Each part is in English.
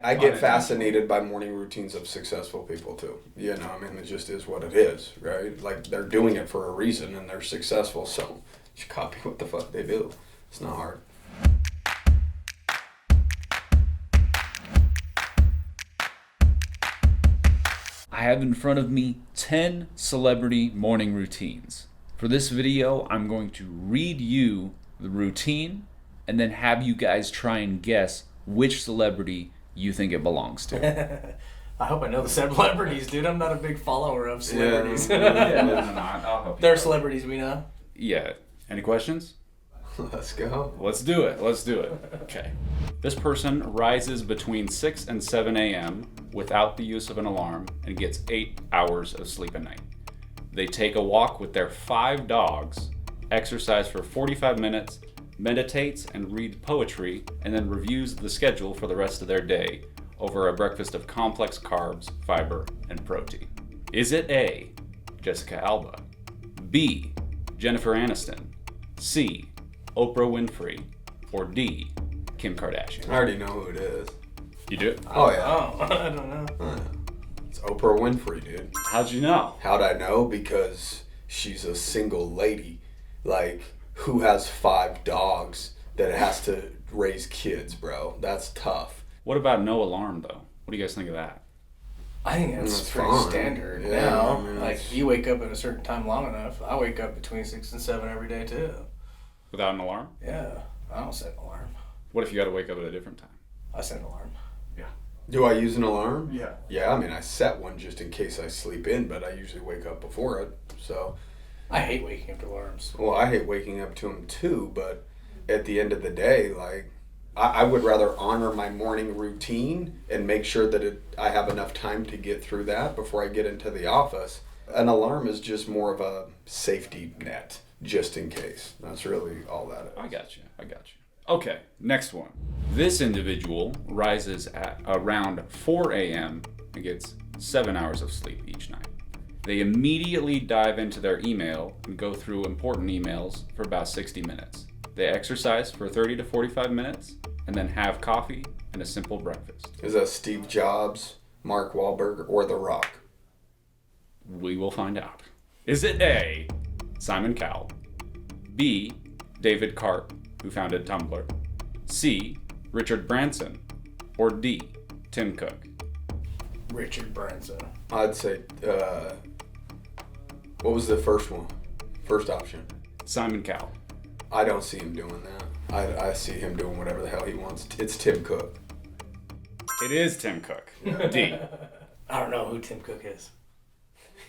I get fascinated by morning routines of successful people too. You know, I mean, it just is what it is, right? Like, they're doing it for a reason and they're successful, so just copy what the fuck they do. It's not hard. I have in front of me 10 celebrity morning routines. For this video, I'm going to read you the routine and then have you guys try and guess which celebrity you think it belongs to. I hope I know the celebrities, dude. I'm not a big follower of celebrities. I'll help you. They're celebrities we know. Yeah. Any questions? Let's go. Let's do it. Okay. This person rises between 6 and 7 a.m. without the use of an alarm and gets 8 hours of sleep a night. They take a walk with their 5 dogs, exercise for 45 minutes, meditates and reads poetry, and then reviews the schedule for the rest of their day over a breakfast of complex carbs, fiber, and protein. Is it A, Jessica Alba, B, Jennifer Aniston, C, Oprah Winfrey, or D, Kim Kardashian? I already know who it is. You do? Oh, yeah. Oh, I don't know. It's Oprah Winfrey, dude. How'd you know? How'd I know? Because she's a single lady. Like, who has 5 dogs that has to raise kids, bro? That's tough. What about no alarm, though? What do you guys think of that? I think that's That's pretty fine. standard Yeah, now. I mean, Like, you wake up at a certain time long enough. I wake up between 6 and 7 every day, too. Without an alarm? Yeah, I don't set an alarm. What if you got to wake up at a different time? I set an alarm. Do I use an alarm? Yeah. Yeah, I mean, I set one just in case I sleep in, but I usually wake up before it. So, I hate waking up to alarms. well, I hate waking up to them too, but at the end of the day, like, I would rather honor my morning routine and make sure that I have enough time to get through that before I get into the office. An alarm is just more of a safety net, just in case. That's really all that is. I got you. Okay, next one. This individual rises at around 4 a.m. and gets 7 hours of sleep each night. They immediately dive into their email and go through important emails for about 60 minutes. They exercise for 30 to 45 minutes and then have coffee and a simple breakfast. Is that Steve Jobs, Mark Wahlberg, or The Rock? We will find out. Is it A, Simon Cowell, B, David Karp, who founded Tumblr, C, Richard Branson, or D, Tim Cook? Richard Branson. I'd say, what was the first one? First option. Simon Cowell. I don't see him doing that. I see him doing whatever the hell he wants. It's Tim Cook. It is Tim Cook. D. I don't know who Tim Cook is.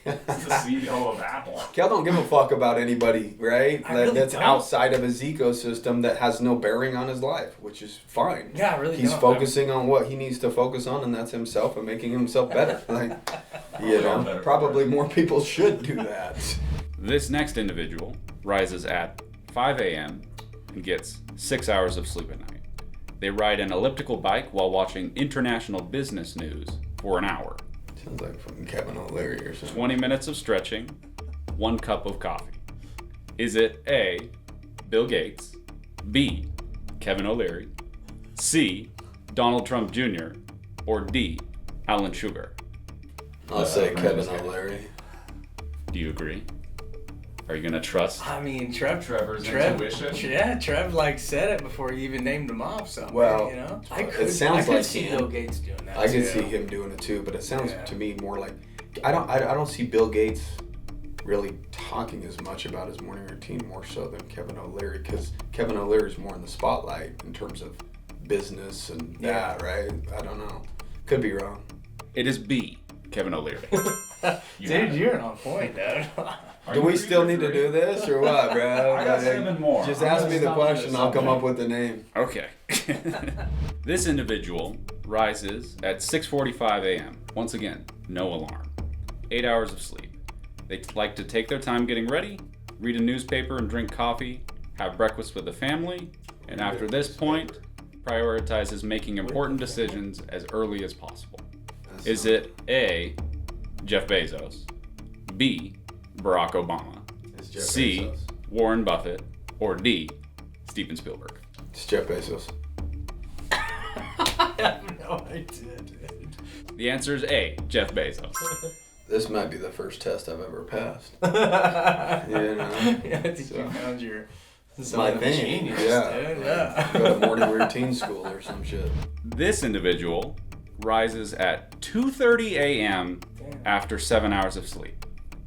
He's the CEO of Apple. Kel don't give a fuck about anybody, right? I really That's don't. outside of his ecosystem that has no bearing on his life, which is fine. Yeah, I really He's don't. focusing on what he needs to focus on, and that's himself and making himself better. Like, you know, probably more people should do that. This next individual rises at 5 a.m. and gets 6 hours of sleep at night. They ride an elliptical bike while watching international business news for an hour. Sounds like fucking Kevin O'Leary or something. 20 minutes of stretching, 1 cup of coffee. Is it A, Bill Gates, B, Kevin O'Leary, C, Donald Trump Jr., or D, Alan Sugar? I'll say Kevin O'Leary. Do you agree? Are you gonna trust? I mean, Trevor's intuition? Yeah, Trev said it before he even named him off. So Well, you know, I could see him. Bill Gates doing that. I could too. see him doing it too, but it sounds to me more like I don't see Bill Gates really talking as much about his morning routine more so than Kevin O'Leary, because Kevin O'Leary's more in the spotlight in terms of business and that, right? I don't know. Could be wrong. It is B, Kevin O'Leary. Dude, you're on point, dude. Do we still need to do this or what, bro? I got 7 more. Just I'm ask gonna me the stop question, this I'll come someday. up with the name. Okay. This individual rises at 6:45 a.m. Once again, no alarm. 8 hours of sleep. They like to take their time getting ready, read a newspaper and drink coffee, have breakfast with the family, and after this point, prioritizes making important decisions as early as possible. Is it A, Jeff Bezos, B, Barack Obama, It's Jeff C, Bezos. Warren Buffett, or D, Steven Spielberg? It's Jeff Bezos. I have No, I did. The answer is A, Jeff Bezos. This might be the first test I've ever passed. Yeah, I think So. you found your My thing. genius, Yeah. dude. Yeah. Go to morning routine school or some shit. This individual rises at 2:30 a.m. after 7 hours of sleep.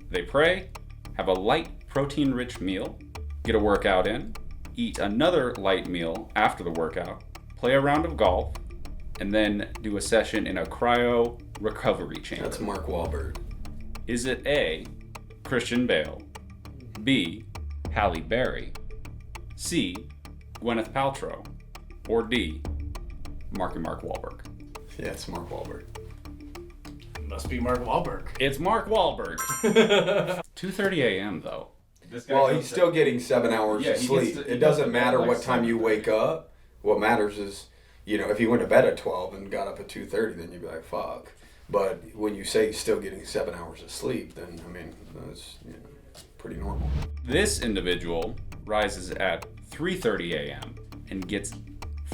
They pray, have a light protein-rich meal, get a workout in, eat another light meal after the workout, play a round of golf, and then do a session in a cryo recovery chamber. That's Mark Wahlberg. Is it A, Christian Bale, B, Halle Berry, C, Gwyneth Paltrow, or D, Mark Wahlberg? Yeah, it's Mark Wahlberg. Must be Mark Wahlberg. It's Mark Wahlberg. 2:30 a.m. though. This guy Well, goes he's to- still getting 7 hours Yeah, of he sleep. gets to- he It goes to doesn't bed matter like what time you 7:30. wake up. What matters is, if he went to bed at 12 and got up at 2:30, then you'd be like, fuck. But when you say he's still getting 7 hours of sleep, then, that's pretty normal. This individual rises at 3:30 a.m. and gets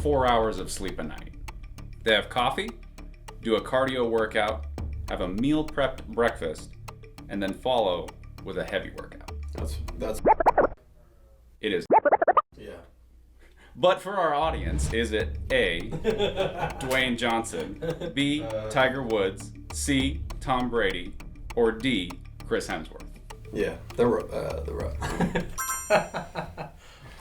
4 hours of sleep a night. They have coffee, do a cardio workout, have a meal prepped breakfast, and then follow with a heavy workout. That's It is. yeah. But for our audience, is it A, Dwayne Johnson, B, Tiger Woods, C, Tom Brady, or D, Chris Hemsworth? Yeah, the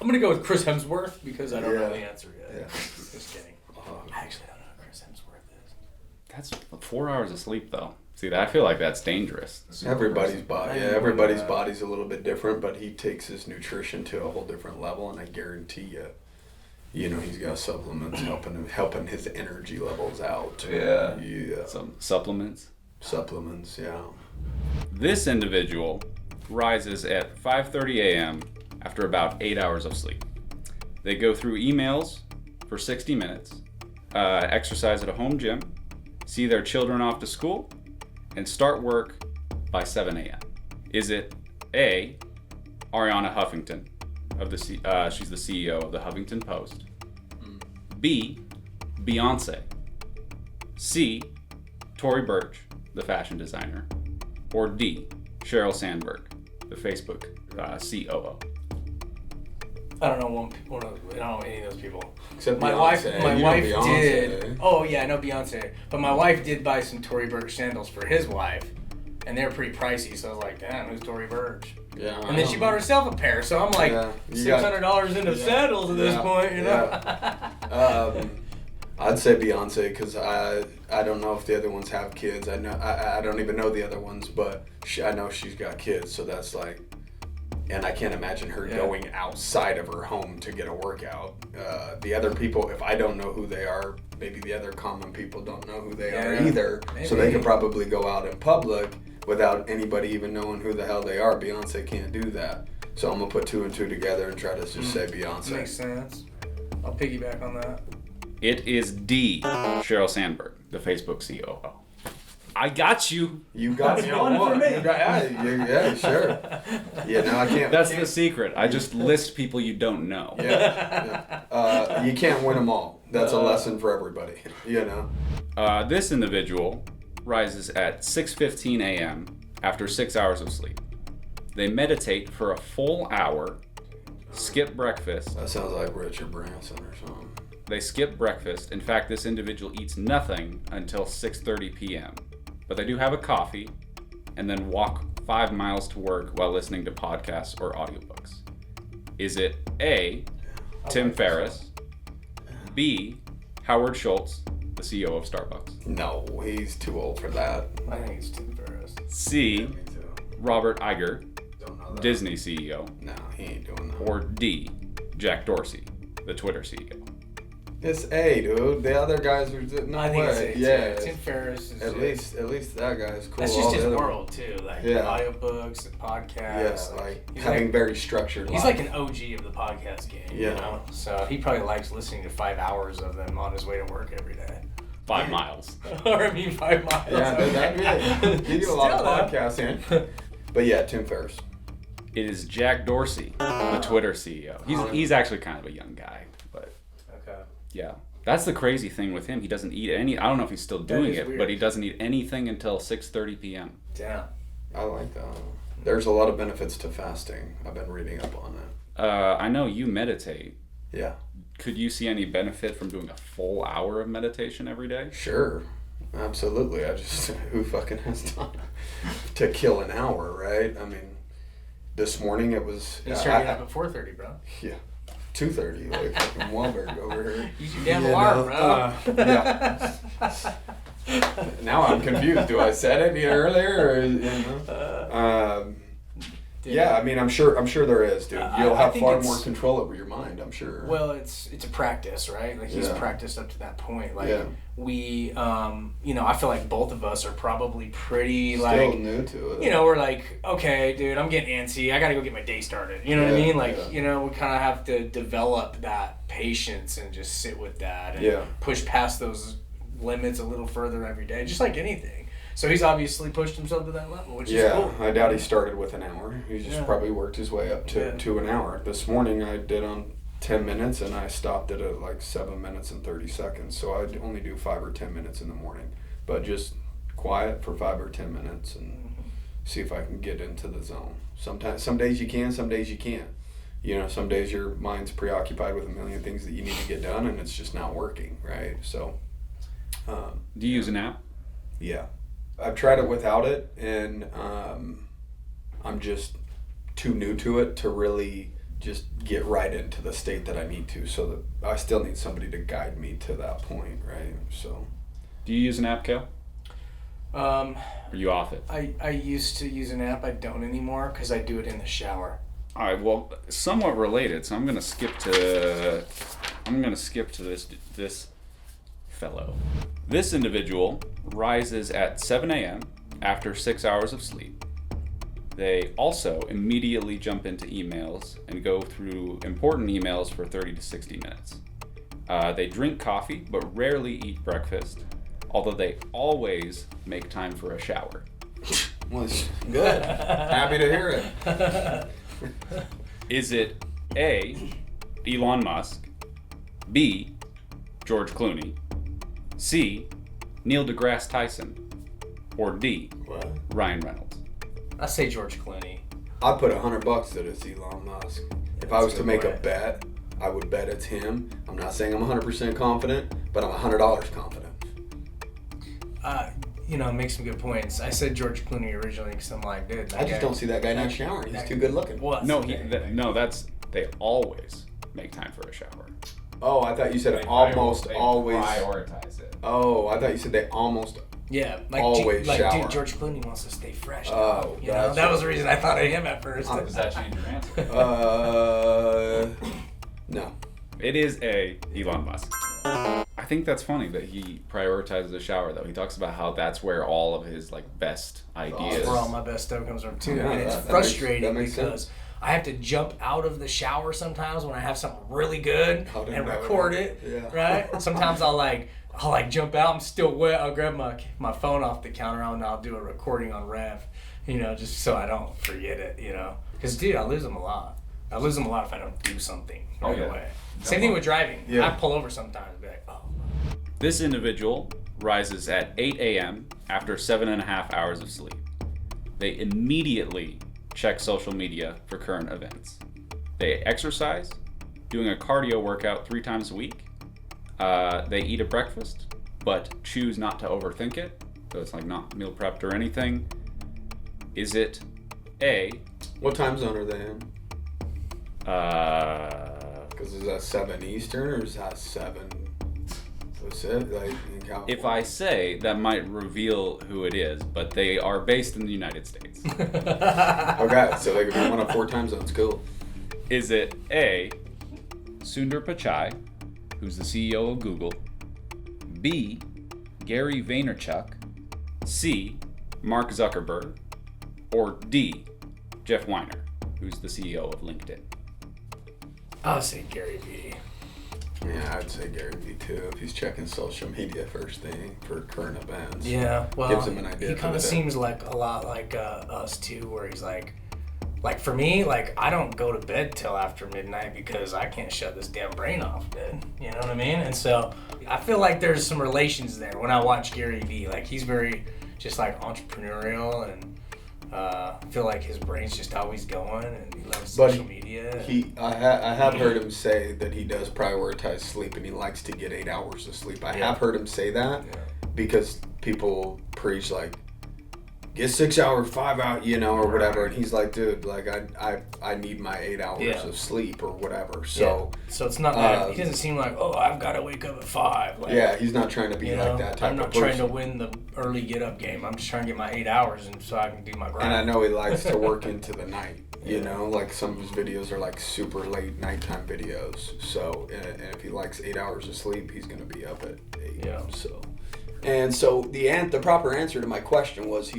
I'm gonna go with Chris Hemsworth because I don't know Yeah. the answer yet. Yeah. Just kidding. I actually don't know who Chris Hemsworth is. That's 4 hours of sleep, though. See, I feel like that's dangerous. Everybody's body, I didn't know everybody's that. body's a little bit different, but he takes his nutrition to a whole different level, and I guarantee you, he's got supplements helping his energy levels out. Yeah. Yeah. Some supplements. Supplements, yeah. This individual rises at 5:30 a.m. after about 8 hours of sleep. They go through emails for 60 minutes, exercise at a home gym, see their children off to school, and start work by 7 a.m. Is it A, Arianna Huffington, she's the CEO of the Huffington Post, B, Beyoncé, C, Tory Burch, the fashion designer, or D, Sheryl Sandberg, the Facebook COO? I don't know I don't know any of those people. Except My Beyonce. wife You know wife Beyonce. did. Oh yeah, I know Beyonce. But my wife did buy some Tory Burch sandals for his wife, and they're pretty pricey. So I was like, damn, who's Tory Burch? Yeah. And then she bought herself a pair. So I'm like, Yeah, you got- $600 into sandals at this point, you know. Yeah. I'd say Beyonce because I don't know if the other ones have kids. I don't even know the other ones, but I know she's got kids, so that's like, and I can't imagine her going outside of her home to get a workout. The other people, if I don't know who they are, maybe the other common people don't know who they are either. Maybe. So they could probably go out in public without anybody even knowing who the hell they are. Beyonce can't do that. So I'm gonna put 2 and 2 together and try to just say Beyonce. Makes sense. I'll piggyback on that. It is D, Sheryl Sandberg, the Facebook COO. I got you. You got me on one for one. me. Yeah, sure. Yeah, no, I can't. That's the secret. I just list people you don't know. Yeah. You can't win them all. That's a lesson for everybody. This individual rises at 6:15 a.m. after 6 hours of sleep. They meditate for a full hour, skip breakfast. That sounds like Richard Branson or something. They skip breakfast. In fact, this individual eats nothing until 6:30 p.m. But they do have a coffee and then walk 5 miles to work while listening to podcasts or audiobooks. Is it A, Tim Ferriss, B, Howard Schultz, the CEO of Starbucks, No, he's too old for that. I think it's Tim Ferriss. C, Me too. Robert Iger, Don't know that. Disney CEO, No, he ain't doing that. or D, Jack Dorsey, the Twitter CEO? It's A, dude. The other guys are no I think way. it's Yeah. Tim Ferriss is At least that guy's cool. That's All just the his other- world too, like Yeah. audiobooks and podcasts. Yeah, like he's having like, very structured he's life. like an OG of the podcast game. Yeah. You know? So he probably likes listening to 5 hours of them on his way to work every day. 5 miles. Or I mean 5 miles. Yeah, that'd be it. You do a lot of Still, podcasts in. But yeah, Tim Ferriss. It is Jack Dorsey, the Twitter CEO. He's actually kind of a young guy, but Okay. yeah. That's the crazy thing with him. He doesn't eat any. I don't know if he's still doing it, weird. but he doesn't eat anything until 6:30 p.m. Damn. I like that. There's a lot of benefits to fasting. I've been reading up on it. I know you meditate. Yeah. Could you see any benefit from doing a full hour of meditation every day? Sure. Absolutely. I just, who fucking has time to kill an hour, right? I mean, this morning it was... You started up at 4:30, bro. Yeah. 2:30, like fucking Wahlberg over here. Use your damn alarm, bro. Yeah. Now I'm confused. Do I set it earlier, or yeah, I mean, I'm sure there is, dude. You'll have far more control over your mind, I'm sure. Well, it's a practice, right? Like he's practiced up to that point. Like we, I feel like both of us are probably pretty still new to it. We're like, okay, dude, I'm getting antsy. I gotta go get my day started. You know what I mean? Like, we kind of have to develop that patience and just sit with that and push past those limits a little further every day, just like anything. So he's obviously pushed himself to that level, which is cool. I doubt he started with an hour. He just probably worked his way up to an hour. This morning I did on 10 minutes and I stopped it at like 7 minutes and 30 seconds. So I only do 5 or 10 minutes in the morning, but just quiet for 5 or 10 minutes and see if I can get into the zone. Some days you can, some days you can't. Some days your mind's preoccupied with a million things that you need to get done and it's just not working, right? So. Do you use an app? Yeah. I've tried it without it, and I'm just too new to it to really just get right into the state that I need to, so that I still need somebody to guide me to that point, right? So. Do you use an app, Kale? Are you off it? I used to use an app. I don't anymore because I do it in the shower. All right, well, somewhat related, so I'm gonna skip to this fellow. This individual rises at 7 a.m. after 6 hours of sleep. They also immediately jump into emails and go through important emails for 30 to 60 minutes. They drink coffee, but rarely eat breakfast, although they always make time for a shower. Well, good. Happy to hear it. Is it A, Elon Musk, B, George Clooney, C, Neil deGrasse Tyson, or D, Ryan Reynolds? I say George Clooney. I'd put $100 that it's Elon Musk. If I was to make a bet, I would bet it's him. I'm not saying I'm 100% confident, but I'm $100 confident. It makes some good points. I said George Clooney originally because I'm like, dude. I just don't see that guy not showering. He's too good looking. What? No, they always make time for a shower. Oh, I thought you said They almost always. prioritize it. Oh, I thought you said they almost. Yeah, always shower. Dude, George Clooney wants to stay fresh. Oh, gotcha. That was the reason I thought of him at first. Does that change your answer? No. It is A, Elon Musk. I think that's funny that he prioritizes the shower, though. He talks about how that's where all of his best ideas. That's where all my best stuff comes from too, Yeah, and it's that frustrating makes because sense. I have to jump out of the shower sometimes when I have something really good and record it. Yeah. Right? Sometimes I'll jump out. I'm still wet. I'll grab my phone off the counter and I'll do a recording on Rev. Just so I don't forget it. Because dude, I lose them a lot. I lose them a lot if I don't do something right away. Same thing with driving. Yeah. I pull over sometimes and be like, oh. This individual rises at 8 a.m. after 7.5 hours of sleep. They immediately check social media for current events. They exercise, doing a cardio workout 3 times a week. They eat a breakfast, but choose not to overthink it. So it's not meal prepped or anything. Is it A? What time zone are they in? Because is that 7 Eastern or is that 7 Pacific? In California? If I say, that might reveal who it is, but they are based in the United States. Okay, so they could be one of 4 time zones. Cool. Is it A, Sundar Pichai, who's the CEO of Google, B, Gary Vaynerchuk, C, Mark Zuckerberg, or D, Jeff Weiner, who's the CEO of LinkedIn? I'll say Gary V. Yeah, I'd say Gary V too. If he's checking social media first thing for current events. Yeah, well, gives him an idea. he kind of seems like a lot like us too, where he's like, Like for me, like I don't go to bed till after midnight because I can't shut this damn brain off, dude. You know what I mean? And so I feel like there's some relations there when I watch Gary Vee. Like he's very just like entrepreneurial, and I feel like his brain's just always going, and he loves social media. I have heard him say that he does prioritize sleep and he likes to get 8 hours of sleep. I have heard him say that because people preach like, get 6 hours, 5 hours, you know, or whatever. And he's like, dude, like I need my 8 hours of sleep or whatever. So so it's not that he doesn't seem like, oh, I've got to wake up at 5. Like, he's not trying to be like that type I'm not of person. trying to win the early get up game. I'm just trying to get my 8 hours and so I can do my grind. And I know he likes to work into the night. You know, like some of his videos are like super late nighttime videos. So, and if he likes 8 hours of sleep, he's gonna be up at 8. Yeah. So. And so the proper answer to my question was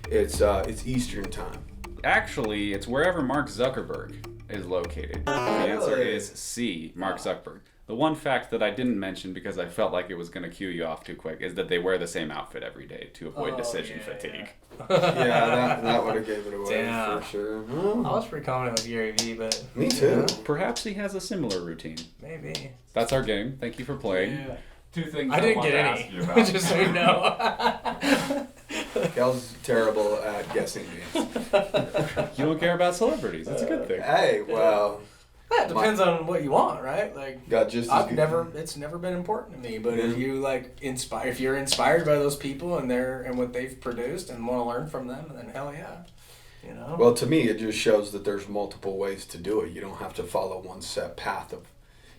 it's Eastern time. Actually, it's wherever Mark Zuckerberg is located. The answer is C, Mark Zuckerberg. The one fact that I didn't mention because I felt like it was going to cue you off too quick is that they wear the same outfit every day to avoid decision fatigue. Yeah, that would have gave it away for sure. I was pretty confident with Gary Vee, but... Me too. Perhaps he has a similar routine. Maybe. That's our game. Thank you for playing. Yeah. 2 things I didn't get any. Just so you know. Cal's terrible at guessing games. You don't care about celebrities. That's a good thing. Hey, well... It depends on what you want, right? Like, got just as good. It's never been important to me. But if you like if you're inspired by those people and what they've produced and want to learn from them, then hell yeah, you know. Well, to me, it just shows that there's multiple ways to do it. You don't have to follow one set path of,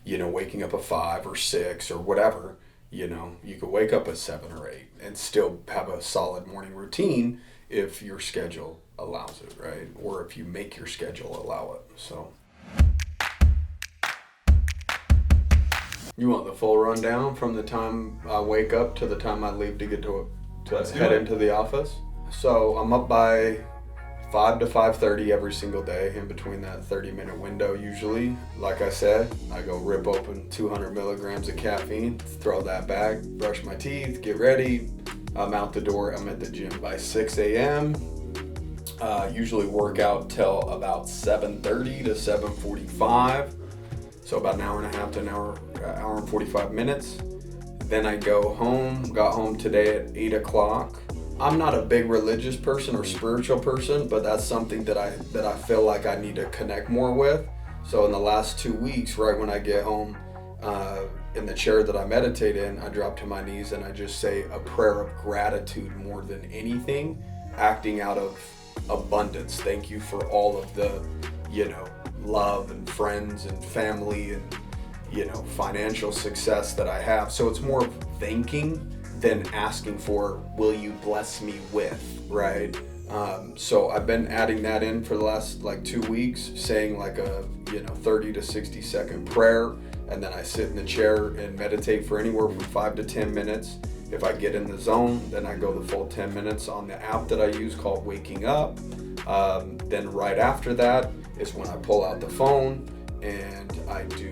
you know, waking up at 5 or 6 or whatever. You know, you could wake up at 7 or 8 and still have a solid morning routine if your schedule allows it, right? Or if you make your schedule allow it. So. You want the full rundown from the time I wake up to the time I leave to get to head into the office? So I'm up by 5 to 5:30 every single day, in between that 30-minute window usually. Like I said, I go rip open 200 milligrams of caffeine, throw that back, brush my teeth, get ready. I'm out the door. I'm at the gym by 6 a.m. Usually work out till about 7:30 to 7:45. So about an hour and a half to an hour and 45 minutes. Then I go home, got home today at 8 o'clock. I'm not a big religious person or spiritual person, but that's something that I feel like I need to connect more with. So in the last 2 weeks, right when I get home, in the chair that I meditate in, I drop to my knees and I just say a prayer of gratitude more than anything, acting out of abundance. Thank you for all of the, you know, love and friends and family and, you know, financial success that I have. So it's more thanking than asking for, will you bless me with, right? So I've been adding that in for the last like 2 weeks, saying like a, you know, 30 to 60 second prayer. And then I sit in the chair and meditate for anywhere from 5 to 10 minutes. If I get in the zone, then I go the full 10 minutes on the app that I use called Waking Up. Then right after that is when I pull out the phone and I do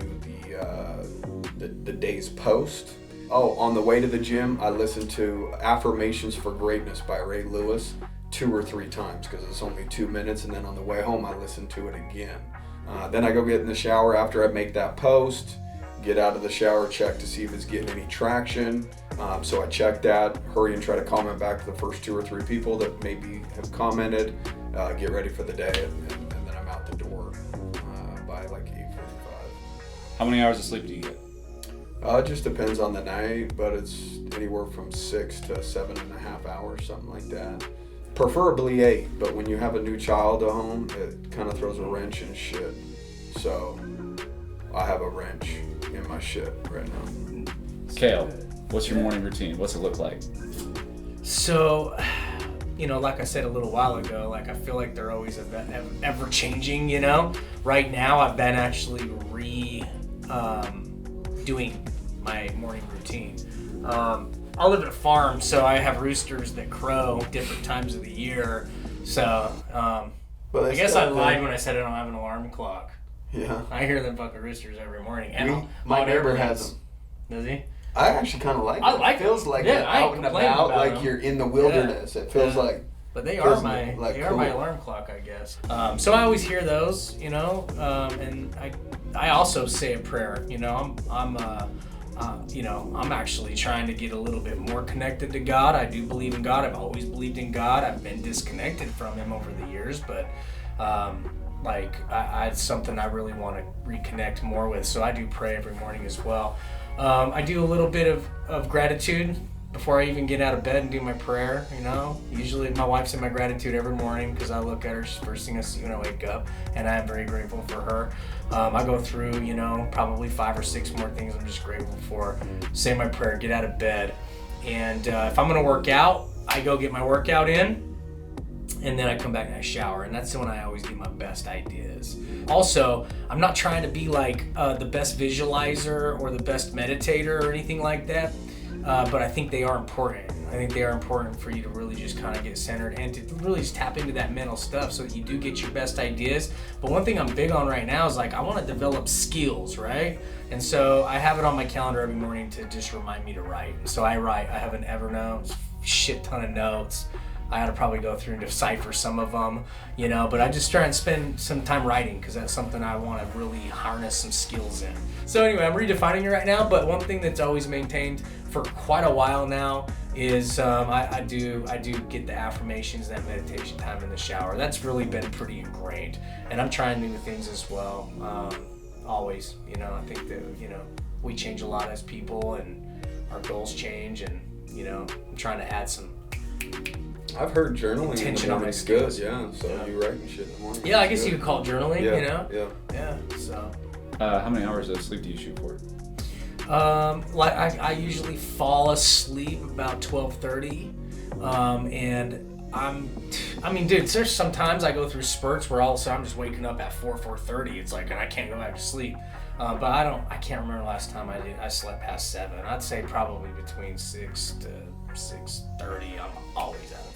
the day's post. Oh, on the way to the gym, I listen to Affirmations for Greatness by Ray Lewis 2 or 3 times because it's only 2 minutes. And then on the way home, I listen to it again. Then I go get in the shower after I make that post, get out of the shower, check to see if it's getting any traction. So I check that, hurry and try to comment back to the first 2 or 3 people that maybe have commented, get ready for the day, and then I'm out the door by like 8:45. How many hours of sleep do you get? It just depends on the night, but it's anywhere from 6 to 7.5 hours, something like that. Preferably 8, but when you have a new child at home, it kind of throws a wrench in shit. So I have a wrench in my shit right now. Kale, what's your morning routine? What's it look like? So, you know, like I said a little while ago, like I feel like they're always ever changing, you know? Right now I've been actually doing my morning routine. I live at a farm, so I have roosters that crow different times of the year. So, I guess I lied when I said I don't have an alarm clock. Yeah. I hear them fucking roosters every morning. And my neighbor has them. Does he? I actually kind of like it. I like it. Feels like yeah, you're out and about, like you're in the wilderness. Yeah. It feels like... But they are my alarm clock, I guess. So I always hear those, and I also say a prayer. I'm actually trying to get a little bit more connected to God. I do believe in God. I've always believed in God. I've been disconnected from Him over the years, but it's something I really want to reconnect more with. So I do pray every morning as well. I do a little bit of gratitude before I even get out of bed and do my prayer. Usually my wife said my gratitude every morning because I look at her first thing I see when I wake up, and I am very grateful for her. I go through, probably 5 or 6 more things I'm just grateful for. Say my prayer, get out of bed, and if I'm gonna work out, I go get my workout in. And then I come back and I shower, and that's when I always get my best ideas. Also, I'm not trying to be like the best visualizer or the best meditator or anything like that, but I think they are important. I think they are important for you to really just kind of get centered and to really just tap into that mental stuff so that you do get your best ideas. But one thing I'm big on right now is I want to develop skills, right? And so I have it on my calendar every morning to just remind me to write. So I write. I have an Evernote, shit ton of notes. I had to probably go through and decipher some of them, but I just try and spend some time writing because that's something I want to really harness some skills in. So anyway, I'm redefining it right now, but one thing that's always maintained for quite a while now is I do get the affirmations, that meditation time in the shower. That's really been pretty ingrained, and I'm trying new things as well. Always, I think that we change a lot as people, and our goals change, and I'm trying to add some. I've heard journaling in the morning is good, yeah. So you write and shit in the morning. Yeah, I guess you could call it journaling, Yeah. So. How many hours of sleep do you shoot for? I usually fall asleep about 12:30, and dude, there's sometimes I go through spurts where all of a sudden I'm just waking up at 4:30. It's and I can't go back to sleep. But I can't remember the last time I slept past 7. I'd say probably between 6 to 6:30. I'm always out of bed.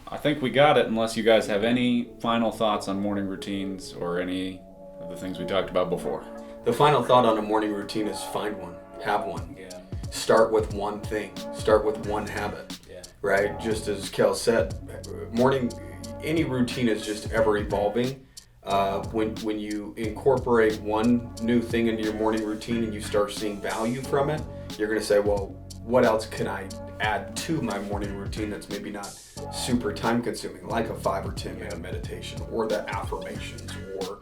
I think we got it, unless you guys have any final thoughts on morning routines or any of the things we talked about before. The final thought on a morning routine is find one, have one. Yeah. Start with one thing. Start with one habit. Yeah. Right? Just as Kale said, any routine is just ever evolving. When you incorporate one new thing into your morning routine and you start seeing value from it, you're going to say, well, what else can I add to my morning routine that's maybe not super time consuming, like a 5 or 10 minute meditation or the affirmations or,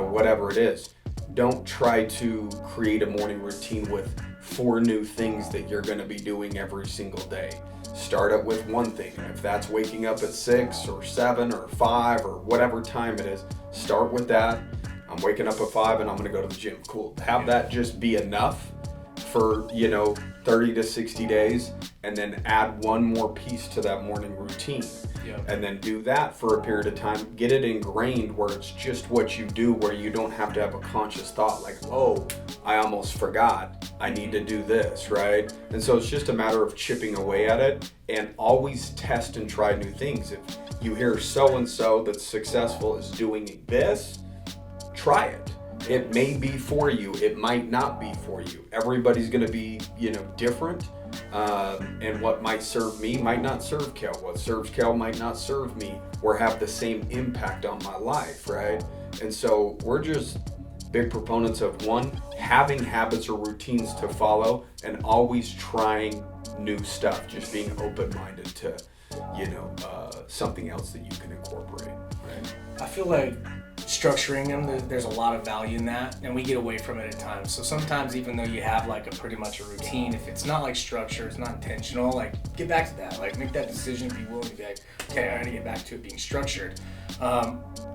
whatever it is. Don't try to create a morning routine with 4 new things that you're going to be doing every single day. Start it with one thing. And if that's waking up at 6 or 7 or 5 or whatever time it is, start with that. I'm waking up at 5 and I'm going to go to the gym. Cool. Have that just be enough for 30 to 60 days, and then add one more piece to that morning routine. Yeah. And then do that for a period of time. Get it ingrained where it's just what you do, where you don't have to have a conscious thought like, oh, I almost forgot, I need to do this, right? And so it's just a matter of chipping away at it, and always test and try new things. If you hear so-and-so that's successful is doing this, try it. It may be for you, it might not be for you. Everybody's gonna be, different. And what might serve me might not serve Kale. What serves Kale might not serve me or have the same impact on my life, right? And so we're just big proponents of having habits or routines to follow, and always trying new stuff, just being open-minded to, something else that you can incorporate, right? I feel like structuring them, there's a lot of value in that, and we get away from it at times. So sometimes, even though you have a pretty much a routine, if it's not structured, it's not intentional, get back to that, make that decision, be willing to be okay, I gotta get back to it being structured.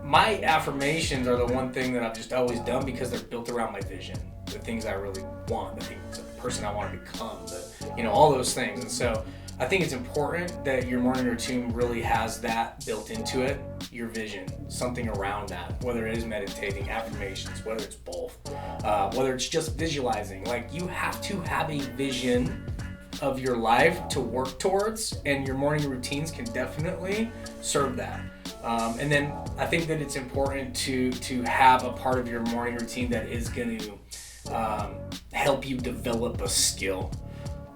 My affirmations are the one thing that I've just always done because they're built around my vision, the things I really want, the person I want to become, all those things. And so I think it's important that your morning routine really has that built into it, your vision, something around that, whether it is meditating, affirmations, whether it's both, whether it's just visualizing. You have to have a vision of your life to work towards, and your morning routines can definitely serve that. And then I think that it's important to have a part of your morning routine that is going to help you develop a skill.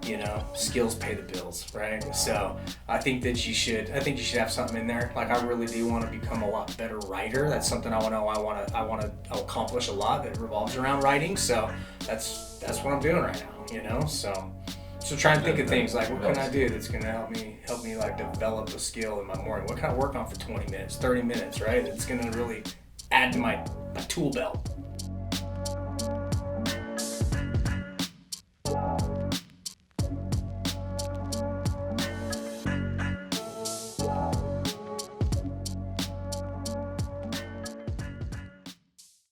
You know, skills pay the bills, right? So I think you should have something in there. Like, I really do want to become a lot better writer. That's something I want to accomplish a lot that revolves around writing. So that's what I'm doing right now, you know? So try and think of things like, what can I do that's going to help me like develop a skill in my morning? What can I work on for 20 minutes, 30 minutes, right? It's going to really add to my tool belt.